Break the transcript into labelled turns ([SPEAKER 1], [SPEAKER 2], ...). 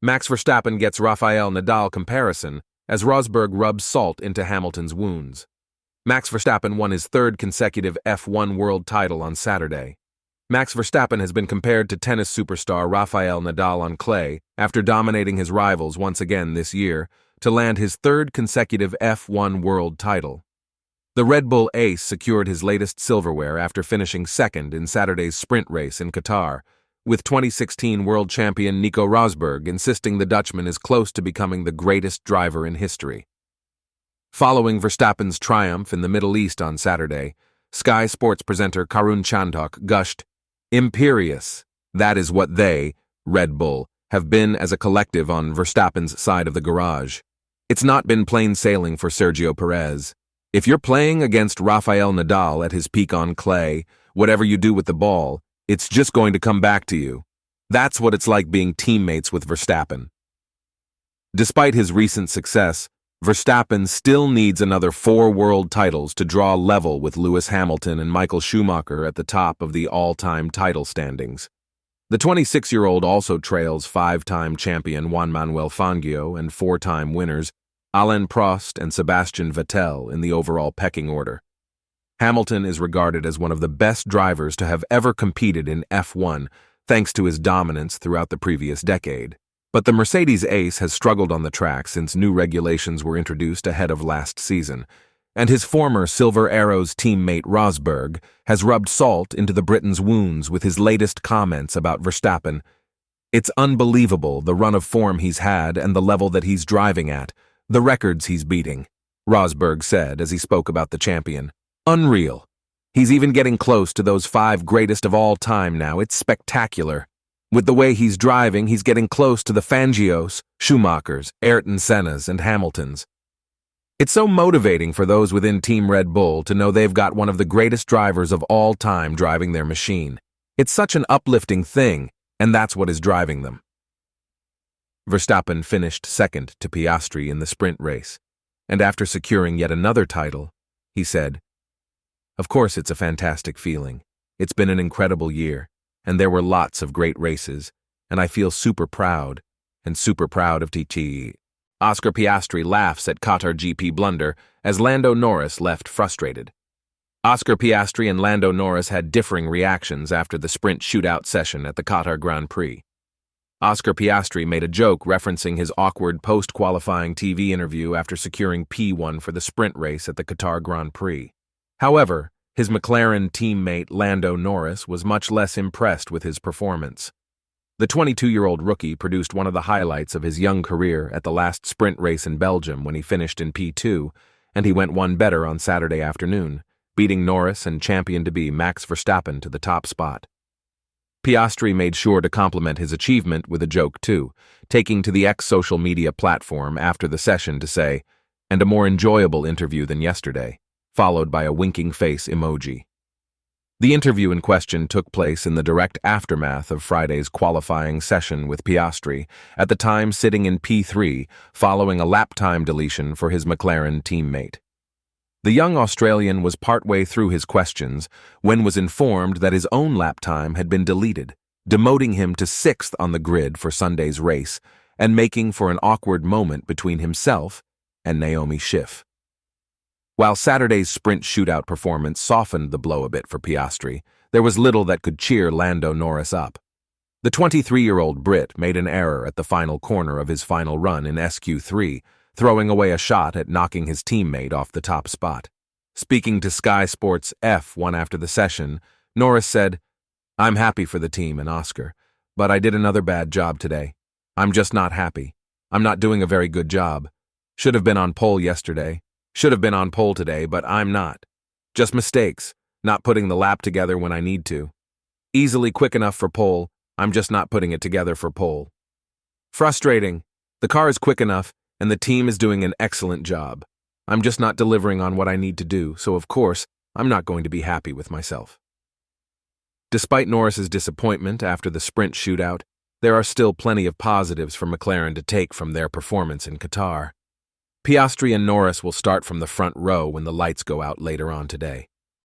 [SPEAKER 1] Max Verstappen gets Rafael Nadal comparison as Rosberg rubs salt into Hamilton's wounds. Max Verstappen won his third consecutive F1 world title on Saturday. Max Verstappen has been compared to tennis superstar Rafael Nadal on clay after dominating his rivals once again this year to land his third consecutive F1 world title. The Red Bull ace secured his latest silverware after finishing second in Saturday's sprint race in Qatar, with 2016 world champion Nico Rosberg insisting the Dutchman is close to becoming the greatest driver in history. Following Verstappen's triumph in the Middle East on Saturday, Sky Sports presenter Karun Chandhok gushed, "Imperious, that is what they, Red Bull, have been as a collective on Verstappen's side of the garage. It's not been plain sailing for Sergio Perez. If you're playing against Rafael Nadal at his peak on clay, whatever you do with the ball, it's just going to come back to you. That's what it's like being teammates with Verstappen." Despite his recent success, Verstappen still needs another 4 world titles to draw level with Lewis Hamilton and Michael Schumacher at the top of the all-time title standings. The 26-year-old also trails 5-time champion Juan Manuel Fangio and 4-time winners Alain Prost and Sebastian Vettel in the overall pecking order. Hamilton is regarded as one of the best drivers to have ever competed in F1 thanks to his dominance throughout the previous decade. But the Mercedes ace has struggled on the track since new regulations were introduced ahead of last season, and his former Silver Arrows teammate Rosberg has rubbed salt into the Briton's wounds with his latest comments about Verstappen. "It's unbelievable the run of form he's had and the level that he's driving at, the records he's beating," Rosberg said as he spoke about the champion. "Unreal. He's even getting close to those 5 greatest of all time now. It's spectacular. With the way he's driving, he's getting close to the Fangios, Schumachers, Ayrton Sennas, and Hamiltons. It's so motivating for those within Team Red Bull to know they've got one of the greatest drivers of all time driving their machine. It's such an uplifting thing, and that's what is driving them." Verstappen finished second to Piastri in the sprint race, and after securing yet another title, he said, "Of course it's a fantastic feeling. It's been an incredible year, and there were lots of great races, and I feel super proud of TT." Oscar Piastri laughs at Qatar GP blunder as Lando Norris left frustrated. Oscar Piastri and Lando Norris had differing reactions after the sprint shootout session at the Qatar Grand Prix. Oscar Piastri made a joke referencing his awkward post-qualifying TV interview after securing P1 for the sprint race at the Qatar Grand Prix. However, his McLaren teammate Lando Norris was much less impressed with his performance. The 22-year-old rookie produced one of the highlights of his young career at the last sprint race in Belgium when he finished in P2, and he went one better on Saturday afternoon, beating Norris and champion-to-be Max Verstappen to the top spot. Piastri made sure to compliment his achievement with a joke too, taking to the X social media platform after the session to say, "And a more enjoyable interview than yesterday," followed by a winking face emoji. The interview in question took place in the direct aftermath of Friday's qualifying session with Piastri, at the time sitting in P3 following a lap time deletion for his McLaren teammate. The young Australian was partway through his questions when was informed that his own lap time had been deleted, demoting him to 6th on the grid for Sunday's race and making for an awkward moment between himself and Naomi Schiff. While Saturday's sprint shootout performance softened the blow a bit for Piastri, there was little that could cheer Lando Norris up. The 23-year-old Brit made an error at the final corner of his final run in SQ3, throwing away a shot at knocking his teammate off the top spot. Speaking to Sky Sports F1 after the session, Norris said, "I'm happy for the team and Oscar, but I did another bad job today. I'm just not happy. I'm not doing a very good job. Should have been on pole yesterday. Should have been on pole today, but I'm not. Just mistakes, not putting the lap together when I need to. Easily quick enough for pole, I'm just not putting it together for pole. Frustrating. The car is quick enough, and the team is doing an excellent job. I'm just not delivering on what I need to do, so of course, I'm not going to be happy with myself." Despite Norris's disappointment after the sprint shootout, there are still plenty of positives for McLaren to take from their performance in Qatar. Piastri and Norris will start from the front row when the lights go out later on today.